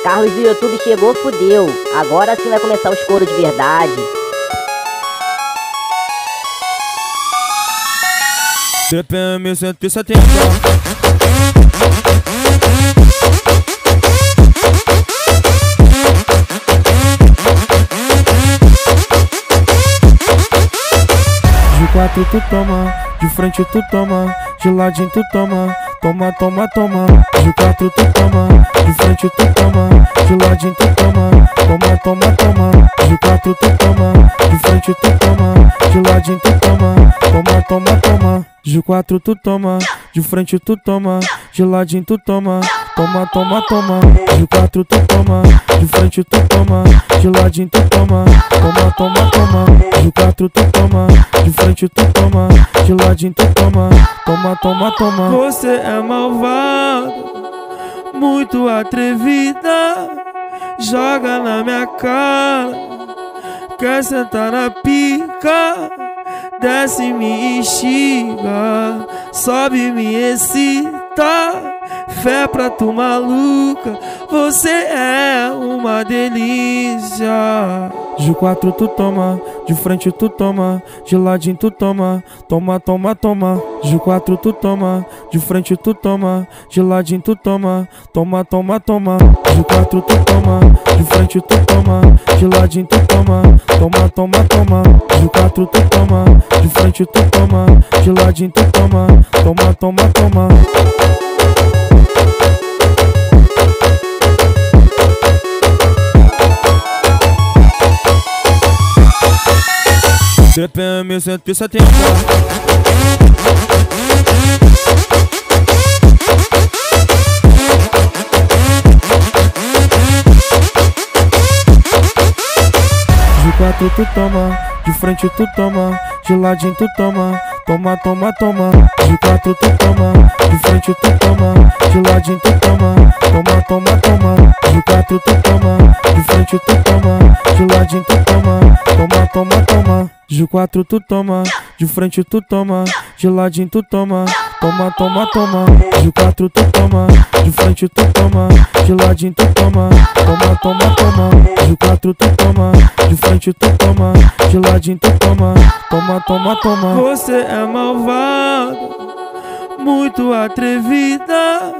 Carlos do YouTube chegou, fudeu. Agora sim vai começar os coros de verdade. TPM 170. De quatro tu toma, de frente tu toma, de ladinho tu toma, toma, toma, toma. De quatro tu toma, de frente tu toma, de ladinho tu toma, toma, toma, toma. De quatro tu toma, de frente tu toma, de ladinho tu toma, toma, toma, toma. De quatro tu toma, de frente tu toma, de ladinho tu toma, toma, toma, toma. De quatro tu toma, de frente tu toma, de ladinho tu toma, toma, toma, toma. De quatro tu toma, de frente tu toma, de ladinho tu toma, toma, toma, toma. Você é malvada, muito atrevida, joga na minha cara, quer sentar na pica, desce e me instiga, sobe e me excita, fé pra tu maluca, você é uma delícia. De quatro tu toma, de frente tu toma, de ladinho tu toma, toma, toma, toma. De quatro tu toma, de frente tu toma, de ladinho tu toma, toma, toma, toma. De quatro tu toma, de frente tu toma, de ladinho tu toma, toma, toma, toma. De quatro tu toma, de frente tu toma, de ladinho tu toma, toma, toma, toma. TPM 170. De quatro tu toma, de frente tu toma, de ladinho tu toma, toma, toma, toma. De quatro tu toma, de frente tu toma, de ladinho tu toma, toma, toma, toma. De quatro tu toma, de frente tu toma, de ladinho tu toma, toma, toma, toma. De quatro tu toma, de frente tu toma, de ladinho tu toma, toma, toma, toma. De quatro tu toma, de frente tu toma, de ladinho tu toma, toma, toma, toma. De quatro tu toma, de frente tu toma, de ladinho tu toma, toma, toma, toma. Você é malvada, muito atrevida,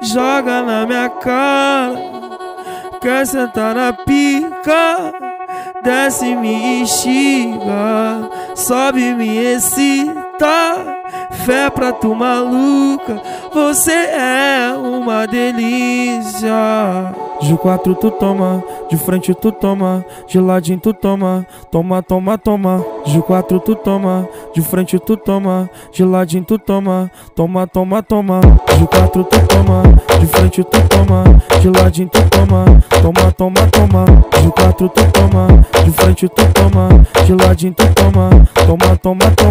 joga na minha cara, quer sentar na pica, desce e me instiga, sobe e me excita, fé pra tu maluca, você é uma delícia. De quatro tu toma, de frente tu toma, de ladinho tu toma, toma, toma, toma. De quatro tu toma, de frente tu toma, de ladinho tu toma, toma, toma, toma. De quatro tu toma, de frente tu toma, de ladinho tu toma, toma, toma, toma. De quatro tu toma, de frente tu toma, de ladinho tu toma, toma, toma, toma.